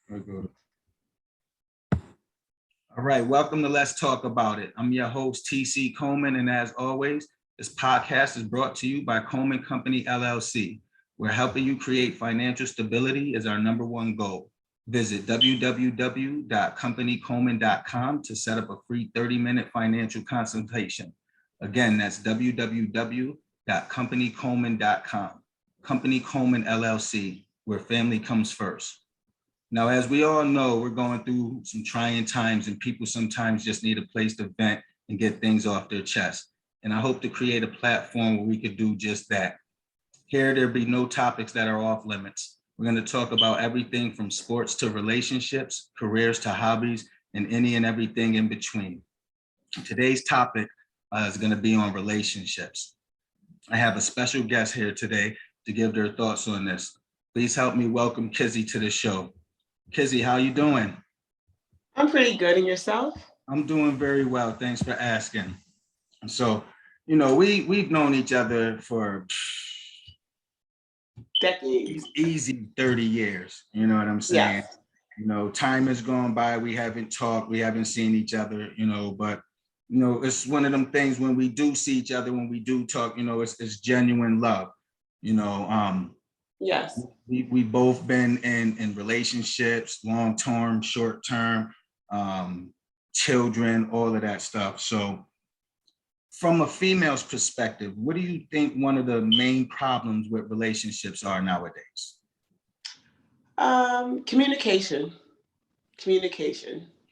Very good. All right, welcome to Let's Talk About It. I'm your host, TC Coleman, and as always, this podcast is brought to you by Coleman Company, LLC. We're helping you create financial stability is our number one goal. Visit www.companycoleman.com to set up a free 30-minute financial consultation. Again, that's www.companycoleman.com. Company Coleman, LLC, where family comes first. Now, as we all know, we're going through some trying times and people sometimes just need a place to vent and get things off their chest. And I hope to create a platform where we could do just that. Here, there'll be no topics that are off limits. We're going to talk about everything from sports to relationships, careers to hobbies, and any and everything in between. Today's topic is going to be on relationships. I have a special guest here today to give their thoughts on this. Please help me welcome Kizzy to the show. Kizzy, how you doing? I'm pretty good. And yourself? I'm doing very well. Thanks for asking. So, you know, we've known each other for decades, easy 30 years. You know what I'm saying? Yes. You know, time has gone by. We haven't talked. We haven't seen each other, you know, but, you know, it's one of them things when we do see each other, when we do talk, you know, it's genuine love, you know. Yes. We both been in relationships, long-term, short-term, children, all of that stuff. So from a female's perspective, what do you think one of the main problems with relationships are nowadays? Communication,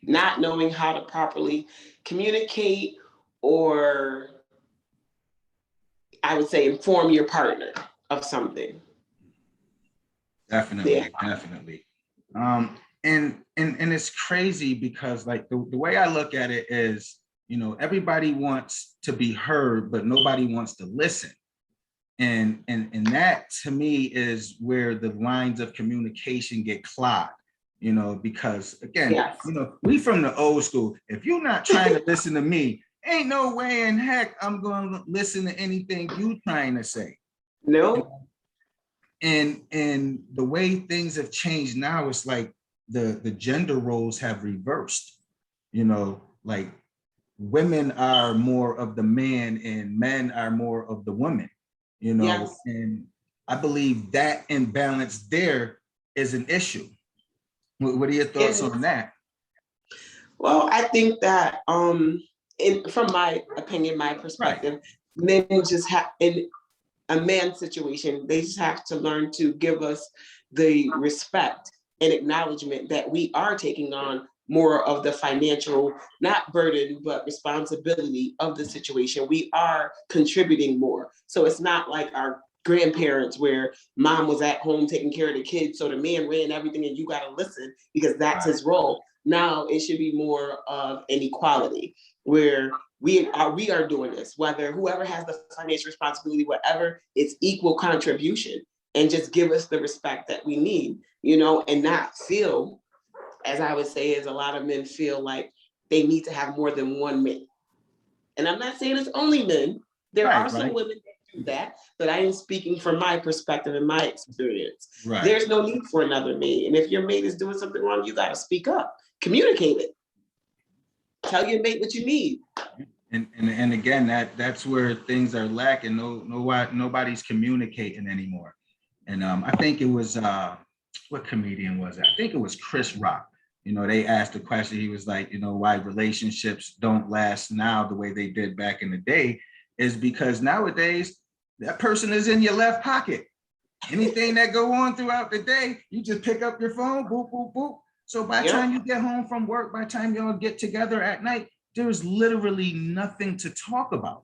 not knowing how to properly communicate, or I would say inform your partner of something. Definitely. And it's crazy because like the way I look at it is, you know, everybody wants to be heard, but nobody wants to listen. And that to me is where the lines of communication get clogged, you know, because again, Yes. You know, we from the old school. If you're not trying to listen to me, ain't no way in heck I'm going to listen to anything you trying to say. No. And the way things have changed now, it's like the gender roles have reversed, you know, like women are more of the man and men are more of the woman, you know. Yes. And I believe that imbalance there is an issue. What are your thoughts on that? Well, I think that from my opinion, my perspective, right, men just have in a man's situation, they just have to learn to give us the respect and acknowledgement that we are taking on more of the financial, not burden, but responsibility of the situation. We are contributing more. So it's not like our grandparents where mom was at home taking care of the kids, so the man ran everything and you got to listen because that's right, his role. Now it should be more of an equality where we are doing this, whether whoever has the financial responsibility, whatever, it's equal contribution, and just give us the respect that we need, you know, and not feel, as I would say, is a lot of men feel like they need to have more than one man. And I'm not saying it's only men. There are some women that do that, but I am speaking from my perspective and my experience. Right. There's no need for another mate. And if your mate is doing something wrong, you got to speak up, communicate it. Tell your mate what you need. And again, that's where things are lacking. Nobody's communicating anymore. And I think it was what comedian was it? I think it was Chris Rock. You know, they asked the question. He was like, you know, why relationships don't last now the way they did back in the day is because nowadays that person is in your left pocket. Anything that go on throughout the day, you just pick up your phone, boop, boop, boop. So by the time you get home from work, by the time y'all get together at night, there's literally nothing to talk about.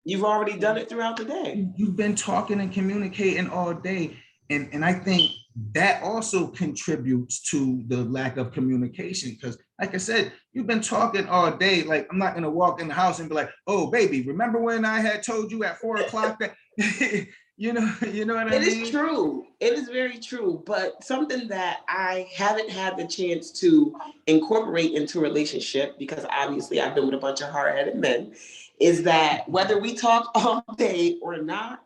You've already done it throughout the day. You've been talking and communicating all day. And I think that also contributes to the lack of communication. Because like I said, you've been talking all day. Like, I'm not going to walk in the house and be like, oh, baby, remember when I had told you at 4:00 that, you know what I mean? It is true. It is very true. But something that I haven't had the chance to incorporate into a relationship, because obviously I've been with a bunch of hard-headed men, is that whether we talk all day or not,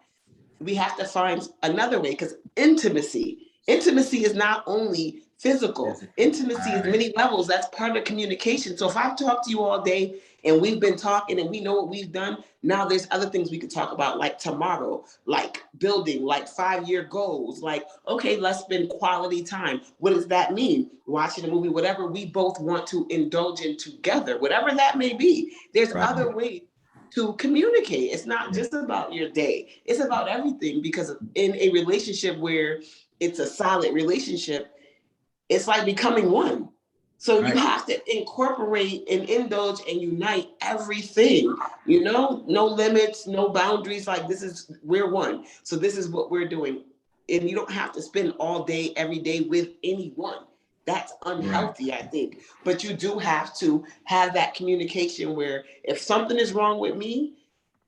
we have to find another way, because intimacy is not only physical. Intimacy is Right. many levels. That's part of communication. So if I've talked to you all day and we've been talking and we know what we've done, now there's other things we could talk about, like tomorrow, like building, like 5-year goals, like, okay, let's spend quality time. What does that mean? Watching a movie, whatever we both want to indulge in together, whatever that may be. There's Right. other ways to communicate. It's not Yeah. just about your day. It's about everything, because in a relationship where it's a solid relationship, it's like becoming one. So you Right. have to incorporate and indulge and unite everything, no limits, no boundaries. Like, we're one. So this is what we're doing. And you don't have to spend all day, every day with anyone. That's Right. unhealthy, I think. But you do have to have that communication where if something is wrong with me,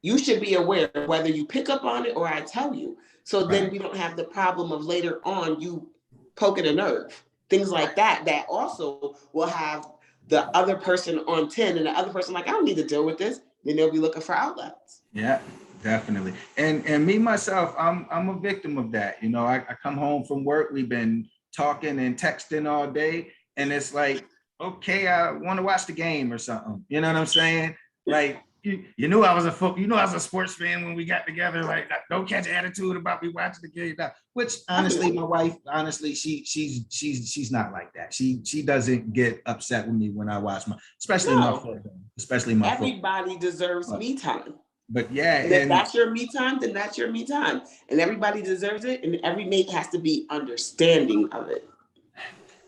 you should be aware whether you pick up on it or I tell you. So then Right. we don't have the problem of later on you poking a nerve. Things like that, that also will have the other person on 10 and the other person like, I don't need to deal with this. Then they'll be looking for outlets. Yeah, definitely. And me myself, I'm a victim of that. I come home from work, we've been talking and texting all day, and it's like, okay, I want to watch the game or something. You know what I'm saying? Like, you knew I was a sports fan when we got together. Like, don't catch attitude about me watching the game. Which honestly, my wife, honestly, she's not like that. She doesn't get upset with me when I watch especially my football, especially my football. Everybody deserves me time. But yeah, and if that's your me time, then that's your me time, and everybody deserves it, and every mate has to be understanding of it.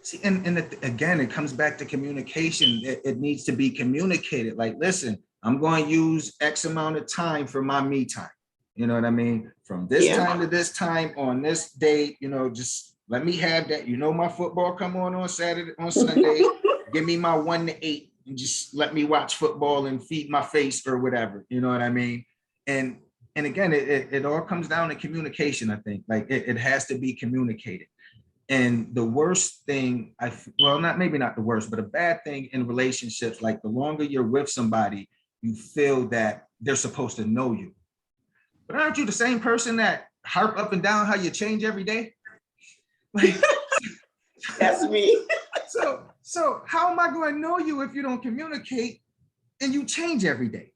See, and again, it comes back to communication. It needs to be communicated. Like, listen, I'm going to use X amount of time for my me time. You know what I mean? From this time to this time on this date, just let me have that. My football come on Sunday. Give me my 1 to 8 and just let me watch football and feed my face or whatever. You know what I mean? And again, it all comes down to communication, I think. Like, it has to be communicated. And the worst thing, maybe not the worst, but a bad thing in relationships, like the longer you're with somebody, you feel that they're supposed to know you. But aren't you the same person that harp up and down how you change every day? Like, that's me. So how am I going to know you if you don't communicate and you change every day?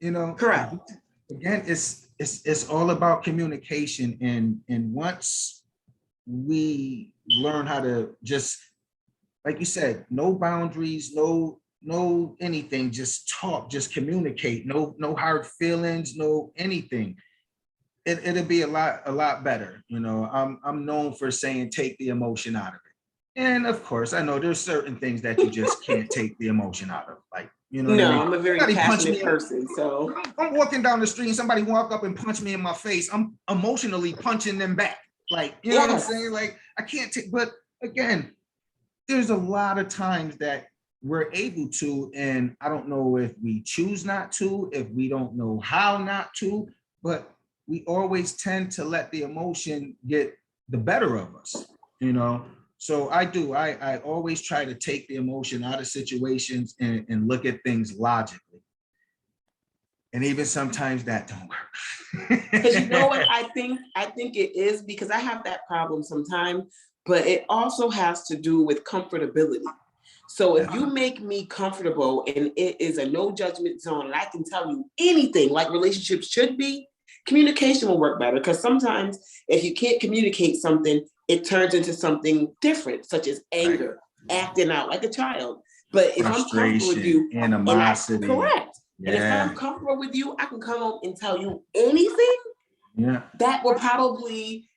Correct. Again, it's all about communication, and once we learn how to just, like you said, no boundaries, no anything, just talk, just communicate, no hard feelings, no anything. It'll be a lot better. I'm known for saying take the emotion out of it. And of course, I know there's certain things that you just can't take the emotion out of. Like, what I mean? I'm a very passionate person. So I'm walking down the street and somebody walk up and punch me in my face. I'm emotionally punching them back. Like, you know what I'm saying? Like, I can't take, but again, there's a lot of times that we're able to, and I don't know if we choose not to, if we don't know how not to, but we always tend to let the emotion get the better of us, So I always try to take the emotion out of situations and look at things logically. And even sometimes that don't work. Because you know what I think it is, because I have that problem sometimes, but it also has to do with comfortability. So if you make me comfortable and it is a no judgment zone and I can tell you anything like relationships should be, communication will work better. Because sometimes if you can't communicate something, it turns into something different, such as anger, acting out like a child. But if I'm comfortable with you, animosity. Correct. Yeah. And if I'm comfortable with you, I can come home and tell you anything. Yeah. That will probably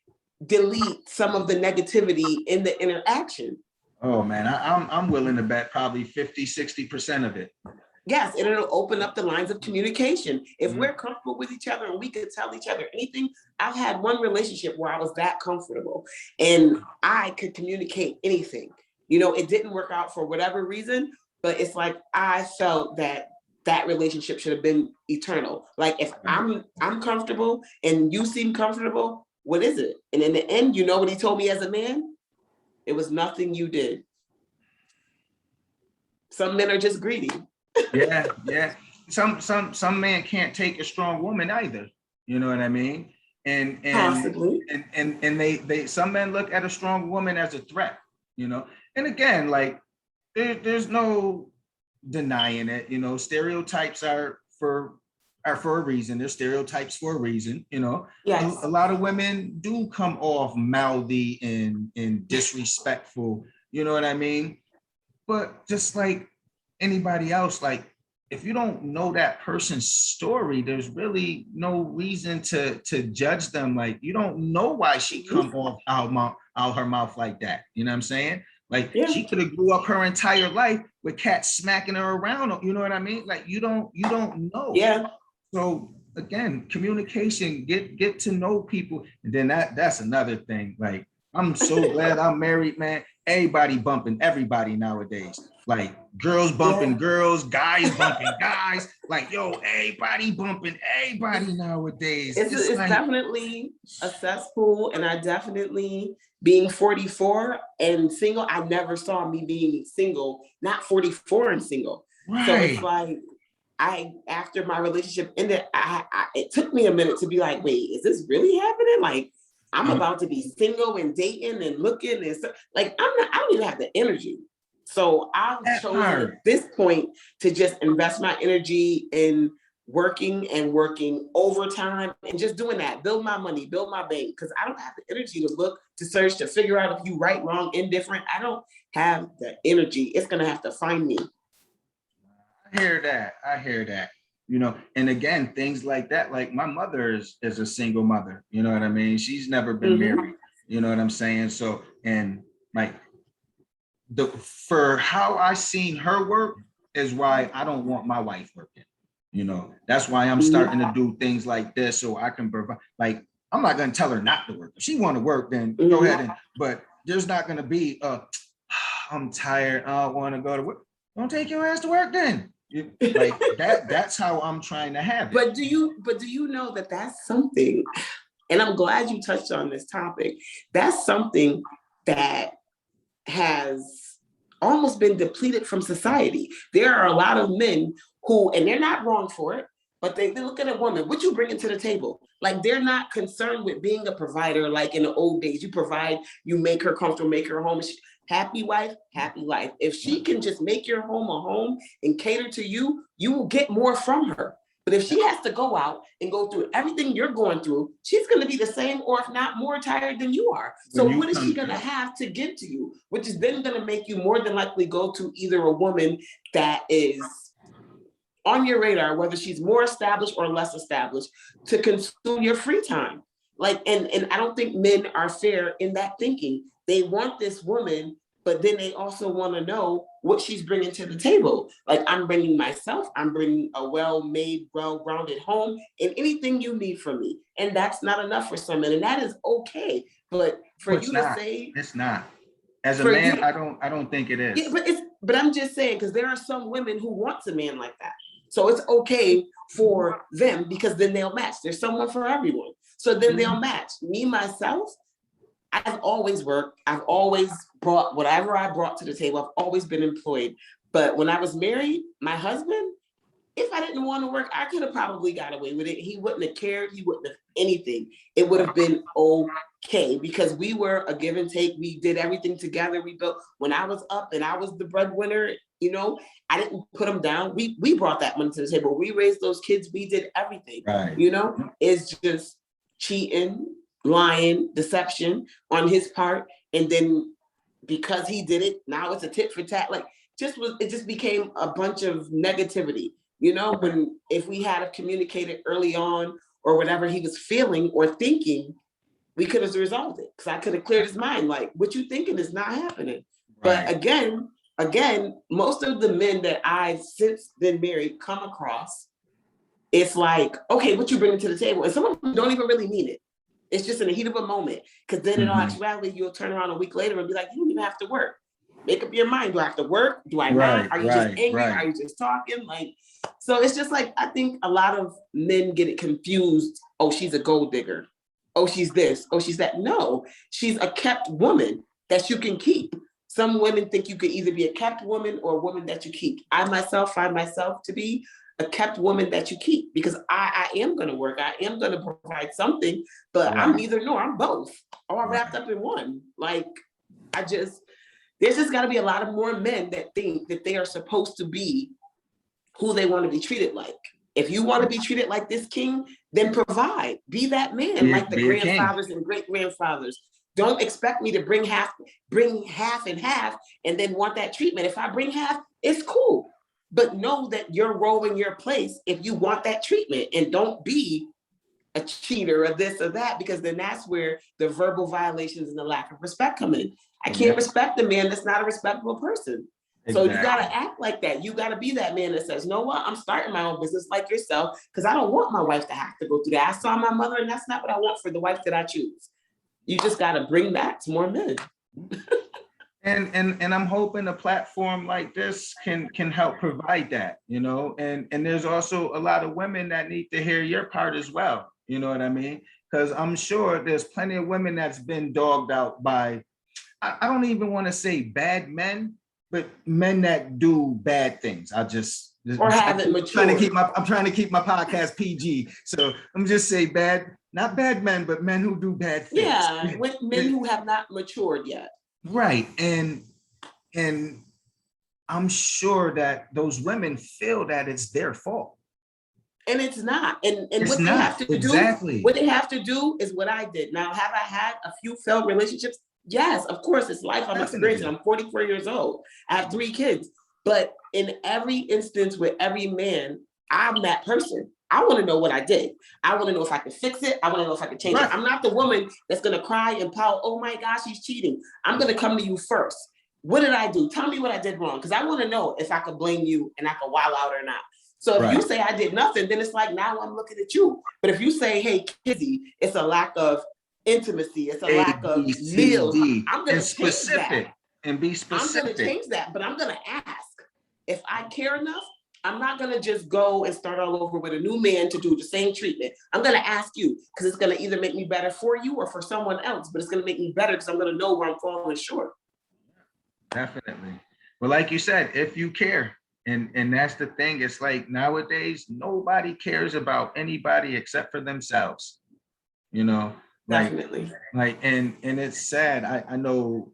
delete some of the negativity in the interaction. Oh man, I'm willing to bet probably 50-60% of it. Yes, and it'll open up the lines of communication. If we're comfortable with each other and we could tell each other anything, I've had one relationship where I was that comfortable and I could communicate anything. It didn't work out for whatever reason, but it's like I felt that relationship should have been eternal. Like, if I'm comfortable and you seem comfortable, what is it? And in the end, what he told me as a man? It was nothing you did. Some men are just greedy. Yeah. Some man can't take a strong woman either. You know what I mean? And possibly. And they some men look at a strong woman as a threat. you know. And again, like there's no denying it, you know. Stereotypes are for a reason. They're stereotypes for a reason, you know. A Yes. lot of women do come off mouthy and disrespectful, you know what I mean? But just like anybody else, like if you don't know that person's story, there's really no reason to judge them. Like you don't know why she come off out her mouth like that. You know what I'm saying? Like Yeah. she could have grew up her entire life with cats smacking her around. You know what I mean? Like you don't know. Yeah. So again, communication, get to know people. And then that's another thing. Like I'm so glad I'm married, man. Everybody bumping everybody nowadays. Like girls bumping Yeah. girls, guys bumping guys. Like, yo, everybody bumping everybody nowadays. It's It's like, definitely a cesspool, and I definitely, being 44 and single, I never saw me being single, not 44 and single. So it's right. like after my relationship ended, it took me a minute to be like, wait, is this really happening? Like I'm about to be single and dating and looking and stuff. Like I don't even have the energy. So I've That chosen at part. this point to just invest my energy in working overtime and just doing that, build my money, build my bank, because I don't have the energy to look, to search, to figure out if you right, wrong, indifferent. I don't have the energy. It's gonna have to find me. I hear that. I hear that. You know, and again, things like that. Like my mother is a single mother. You know what I mean? She's never been Mm-hmm. married. You know what I'm saying? So, and like the for how I seen her work is why I don't want my wife working. You know, that's why I'm starting to do things like this so I can provide. Like, I'm not gonna tell her not to work. If she want to work, then go ahead. Mm-hmm. And but there's not gonna be I'm tired. I don't want to go to work. Don't take your ass to work then. Like that. That's how I'm trying to have it. But do you know that that's something, and I'm glad you touched on this topic. That's something that has almost been depleted from society. There are a lot of men who, and they're not wrong for it, but they look at a woman, what you bringing to the table? Like they're not concerned with being a provider like in the old days. You provide, you make her comfortable, make her home. Happy wife, happy life. If she can just make your home a home and cater to you, you will get more from her. But if she has to go out and go through everything you're going through, she's going to be the same, or if not more tired than you are. So When you what is she come, going to have to give to you? Which is then going to make you more than likely go to either a woman that is on your radar, whether she's more established or less established, to consume your free time. Like, and I don't think men are fair in that thinking. They want this woman, but then they also want to know what she's bringing to the table. Like, I'm bringing myself, I'm bringing a well-made, well-rounded home, and anything you need from me. And that's not enough for some men, and that is okay. But for no, it's you to not. say, It's not. As a for you man, to, I don't think it yeah, is. but I'm just saying, because there are some women who want a man like that. So it's okay for them, because then they'll match. There's someone for everyone. So then they'll match. Me, myself, I've always worked. I've always brought whatever I brought to the table. I've always been employed. But when I was married, my husband, if I didn't want to work, I could have probably got away with it. He wouldn't have cared. He wouldn't have anything. It would have been okay, because we were a give and take. We did everything together. We built, when I was up and I was the breadwinner, I didn't put him down. We brought that money to the table. We raised those kids. We did everything. Right. It's just cheating, lying, deception on his part. And then because he did it, now it's a tit for tat. Like, it just became a bunch of negativity. When, if we had communicated early on, or whatever he was feeling or thinking, we could have resolved it, because I could have cleared his mind. Like, what you thinking is not happening. But Right. again, most of the men that I've since been married come across, it's like, okay, what you bringing to the table? And some of them don't even really mean it. It's just in the heat of a moment. Because then in all actuality, you'll turn around a week later and be like, you don't even have to work. Make up your mind. Do I have to work? Do I not? Are you just angry? Are you just talking? Like, so it's just like, I think a lot of men get it confused. Oh, she's a gold digger. Oh, she's this. Oh, she's that. No, she's a kept woman that you can keep. Some women think you could either be a kept woman or a woman that you keep. I myself find myself to be a kept woman that you keep, because I am going to work. I am going to provide something, but I'm neither nor. I'm both, all wrapped up in one. Like, I just, There's just got to be a lot of more men that think that they are supposed to be who they want to be treated like. If you want to be treated like this king, then provide. Be that man, like the Be a king. grandfathers and great grandfathers. Don't expect me to bring half and half, and then want that treatment. If I bring half, it's cool. But know that your role in your place if you want that treatment, and don't be a cheater or this or that, because then that's where the verbal violations and the lack of respect come in. I can't respect a man that's not a respectable person. So you got to act like that. You got to be that man that says, "No, what? I'm starting my own business like yourself because I don't want my wife to have to go through that. I saw my mother, and that's not what I want for the wife that I choose." You just got to bring that to more men. And I'm hoping a platform like this can help provide that, you know. And there's also a lot of women that need to hear your part as well. You know what I mean? Because I'm sure there's plenty of women that's been dogged out by, I don't even want to say bad men, but men that do bad things. Or haven't matured. I'm trying to keep my podcast PG. So I'm just say not bad men, but men who do bad things. Yeah, with men who have not matured yet. Right. And I'm sure that those women feel that it's their fault. And it's not. And it's what they have to do, what they have to do is what I did. Now, have I had a few failed relationships? Yes, of course, it's life I'm experiencing. I'm 44 years old. I have 3 kids. But in every instance with every man, I'm that person. I want to know what I did. I want to know if I can fix it. I want to know if I can change it. I'm not the woman that's going to cry and pout, "Oh my gosh, he's cheating." I'm going to come to you first. What did I do? Tell me what I did wrong. Because I want to know if I could blame you and I could wild out or not. So if you say I did nothing, then it's like, now I'm looking at you. But if you say, "Hey, Kizzy, it's a lack of intimacy. It's a lack of meals," I'm going to change that. And be specific. I'm going to change that, but I'm going to ask. If I care enough, I'm not going to just go and start all over with a new man to do the same treatment. I'm going to ask you because it's going to either make me better for you or for someone else, but it's going to make me better because I'm going to know where I'm falling short. Definitely. Well, like you said, if you care, and that's the thing. It's like nowadays, nobody cares about anybody except for themselves. You know, definitely. And it's sad. I know.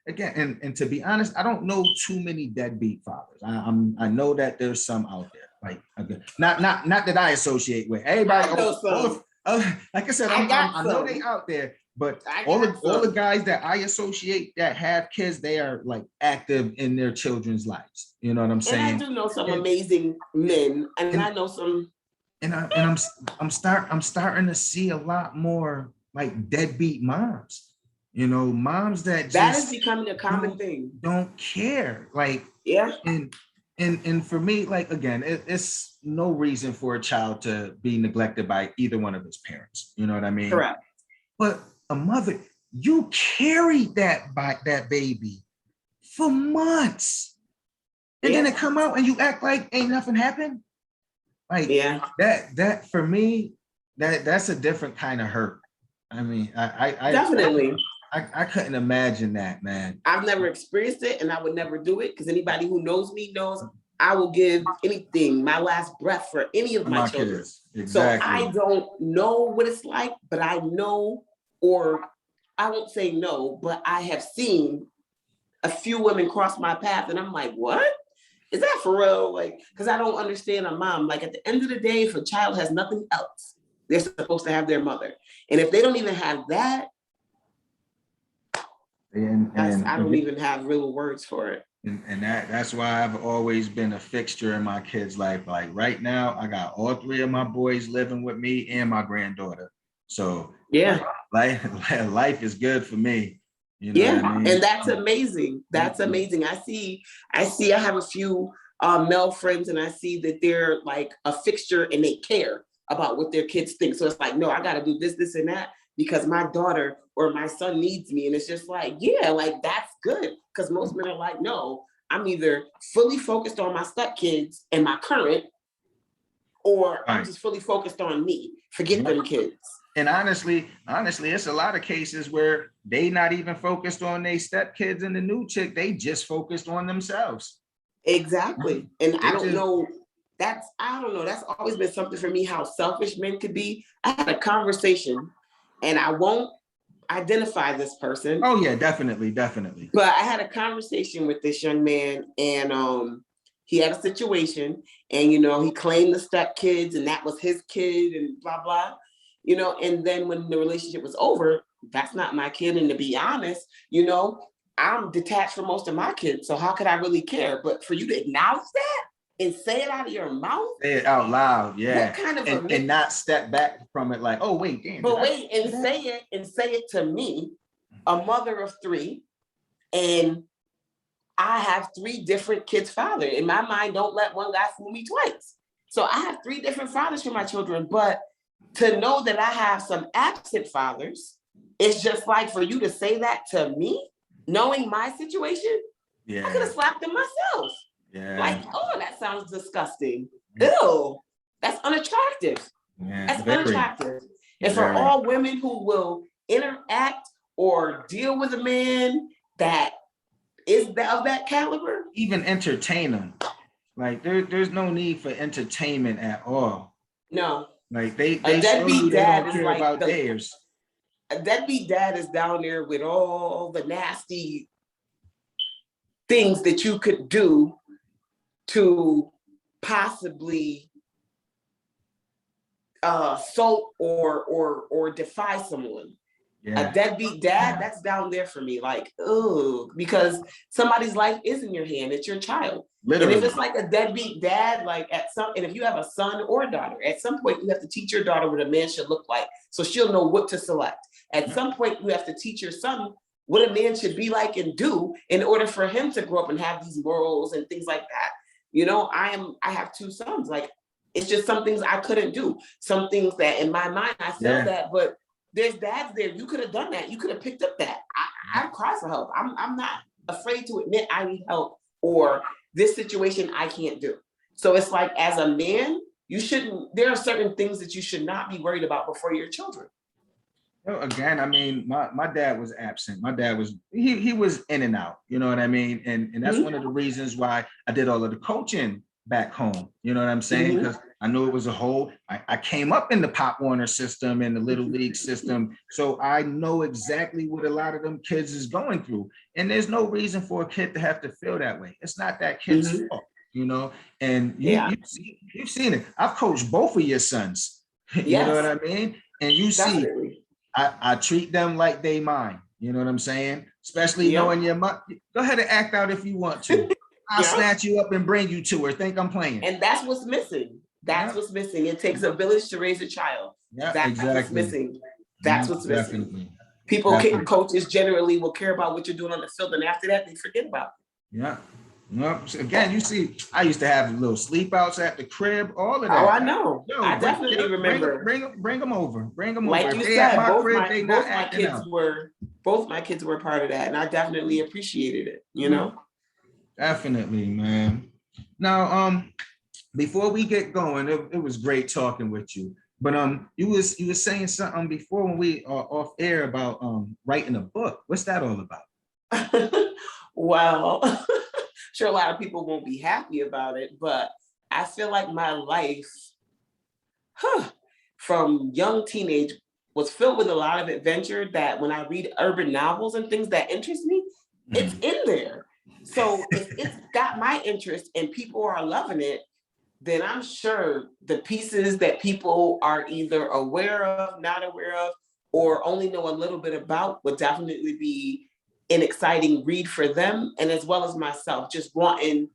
Again, and to be honest, I don't know too many deadbeat fathers. I know that there's some out there. Like, not that I associate with. Everybody, like I said, I know they out there. But all the guys that I associate that have kids, they are like active in their children's lives. You know what I'm saying? And I do know some amazing men, and I know some. I'm starting to see a lot more like deadbeat moms. You know, moms that is becoming a common thing. Don't care. Like, and for me, like, again, it's no reason for a child to be neglected by either one of his parents. You know what I mean? Correct. But a mother, you carried that baby for months, and then it come out and you act like ain't nothing happened. Like that for me, that's a different kind of hurt. I mean, I definitely. I couldn't imagine that, man. I've never experienced it, and I would never do it because anybody who knows me knows I will give anything, my last breath for any of my children. Exactly. So I don't know what it's like, but I know, or I won't say no, but I have seen a few women cross my path, and I'm like, what? Is that for real? Like, because I don't understand a mom. Like, at the end of the day, if a child has nothing else, they're supposed to have their mother. And if they don't even have that, I don't even have real words for it. And that's why I've always been a fixture in my kids' life. Like right now, I got all 3 of my boys living with me and my granddaughter. So life is good for me. You know what I mean? And that's amazing. That's amazing. I have a few male friends, and I see that they're like a fixture and they care about what their kids think. So it's like, no, I got to do this, and that because my daughter or my son needs me. And it's just like, like that's good. Because most men are like, no, I'm either fully focused on my stepkids and my current, or I'm just fully focused on me. Forget them kids. And honestly, it's a lot of cases where they not even focused on their stepkids and the new chick. They just focused on themselves. Exactly. And I don't know. That's always been something for me, how selfish men could be. I had a conversation, and I won't identify this person. Oh yeah, definitely, definitely. But I had a conversation with this young man, and he had a situation, and he claimed the stepkids, and that was his kid, and blah blah. And then when the relationship was over, that's not my kid. And to be honest, I'm detached from most of my kids, so how could I really care? But for you to acknowledge that and say it out of your mouth, Say it out loud, yeah. what kind of and not step back from it like, oh wait, damn. But wait, and say it to me, a mother of three, and I have three different kids' father. In my mind, don't let one guy fool me twice. So I have three different fathers for my children, but to know that I have some absent fathers, it's just like for you to say that to me, knowing my situation, I could have slapped him myself. Yeah. Like, oh, that sounds disgusting. Ew, that's unattractive. Yeah, that's unattractive. And for all women who will interact or deal with a man that is of that caliber, even entertain them, like there's no need for entertainment at all. No, like they deadbeat dad don't care about theirs. A deadbeat dad is down there with all the nasty things that you could do to possibly assault or defy someone. A deadbeat dad, that's down there for me. Like, oh, because somebody's life is in your hand. It's your child. Literally. And if it's like a deadbeat dad, like and if you have a son or a daughter, at some point you have to teach your daughter what a man should look like, so she'll know what to select. At some point you have to teach your son what a man should be like and do in order for him to grow up and have these morals and things like that. I have two sons. Like, it's just some things I couldn't do. Some things that in my mind I felt that, but there's dads there. You could have done that. You could have picked up that. I cry for help. I'm not afraid to admit I need help or this situation I can't do. So it's like, as a man, there are certain things that you should not be worried about before your children. Well, again, I mean, my dad was absent. My dad was, he was in and out, you know what I mean? And that's one of the reasons why I did all of the coaching back home. You know what I'm saying? Because I knew it was a whole, I came up in the Pop Warner system and the Little League system. So I know exactly what a lot of them kids is going through. And there's no reason for a kid to have to feel that way. It's not that kid's fault, and you've seen it. I've coached both of your sons. You know what I mean? And you see, I treat them like they mine. You know what I'm saying? Especially knowing your mother. Go ahead and act out if you want to. I'll snatch you up and bring you to her. Think I'm playing. And that's what's missing. That's what's missing. It takes a village to raise a child. That's what's missing. That's what's missing. People, coaches generally will care about what you're doing on the field, and after that, they forget about it. Yeah. So again, you see, I used to have little sleep outs at the crib, all of that. Oh, I know. I definitely remember. Bring them over. Bring them like over. Like you said, both my kids were part of that, and I definitely appreciated it. Definitely, man. Now, before we get going, it was great talking with you. But you was saying something before when we are off air about writing a book. What's that all about? Well, sure, a lot of people won't be happy about it, but I feel like my life, from young teenage, was filled with a lot of adventure that when I read urban novels and things that interest me, it's in there. So if it's got my interest and people are loving it, then I'm sure the pieces that people are either aware of, not aware of, or only know a little bit about would definitely be an exciting read for them, and as well as myself, just wanting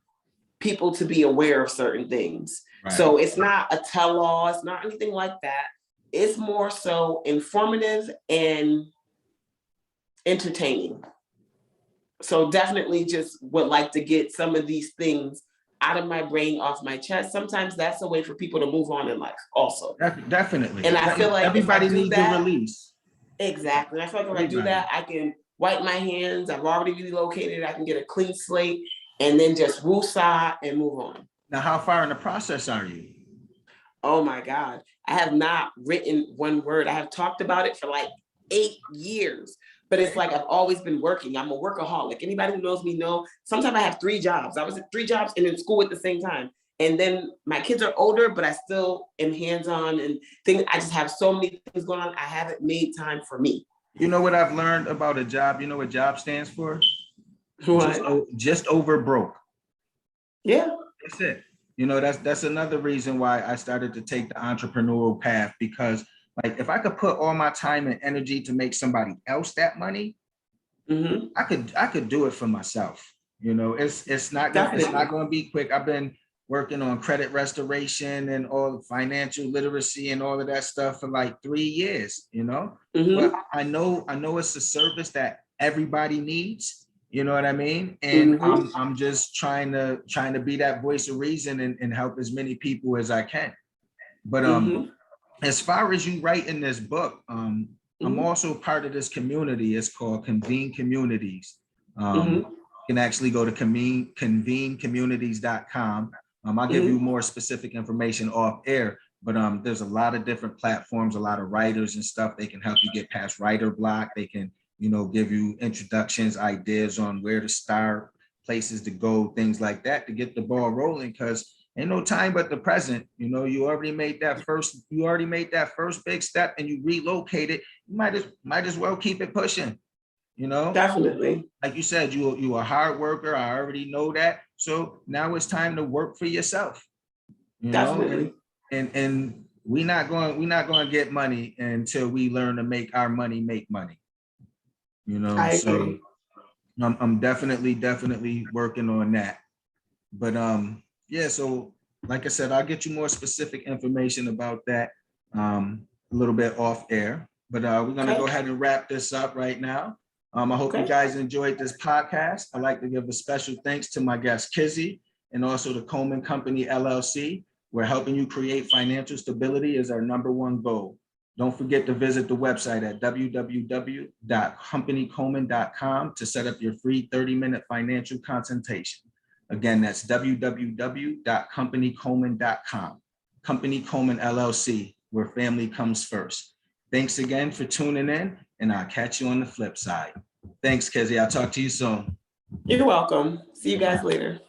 people to be aware of certain things. Right. So it's not a tell-all, it's not anything like that. It's more so informative and entertaining. So definitely just would like to get some of these things out of my brain, off my chest. Sometimes that's a way for people to move on in life also. Definitely. And I feel like everybody needs a release. Exactly. I feel like if I do that, I can wipe my hands. I've already relocated. I can get a clean slate and then just woosah and move on. Now, how far in the process are you? Oh my God. I have not written one word. I have talked about it for like 8 years, but it's like I've always been working. I'm a workaholic. Anybody who knows me know, sometimes I have 3 jobs. I was at 3 jobs and in school at the same time. And then my kids are older, but I still am hands-on and things. I just have so many things going on. I haven't made time for me. You know what I've learned about a job? You know what job stands for? Just, What? just over broke. Yeah, That's it. You know, that's another reason why I started to take the entrepreneurial path, because like if I could put all my time and energy to make somebody else that money, hmm, I could do it for myself. You know, it's definitely. not going to be quick. I've been working on credit restoration and all the financial literacy and all of that stuff for like 3 years, you know. But Hmm, I know it's a service that everybody needs. You know what I mean? And hmm, I'm just trying to be that voice of reason and help as many people as I can. But hmm, as far as you write in this book, I'm hmm, also part of this community. It's called Convene Communities. hmm, You can actually go to convenecommunities.com. I'll give you hmm, more specific information off air, but there's a lot of different platforms, a lot of writers and stuff. They can help you get past writer block. They can, give you introductions, ideas on where to start, places to go, things like that to get the ball rolling. Because ain't no time but the present. You already made that first big step and you relocated. You might as well keep it pushing, you know. definitely. Like you said, you a hard worker. I already know that. So now it's time to work for yourself, you know, Definitely. and we're not going to get money until we learn to make our money make money, you know. I So agree. I'm definitely working on that. But yeah, so like I said, I'll get you more specific information about that a little bit off air. But we're gonna Okay. go ahead and wrap this up right now. I hope you Okay. guys enjoyed this podcast. I'd like to give a special thanks to my guest Kizzy and also the Coleman Company LLC. We're helping you create financial stability is our number one goal. Don't forget to visit the website at www.companycoleman.com to set up your free 30-minute financial consultation. Again, that's www.companycoleman.com. Company Coleman LLC, where family comes first. Thanks again for tuning in, and I'll catch you on the flip side. Thanks, Kizzy. I'll talk to you soon. You're welcome. See you guys Bye-bye. later.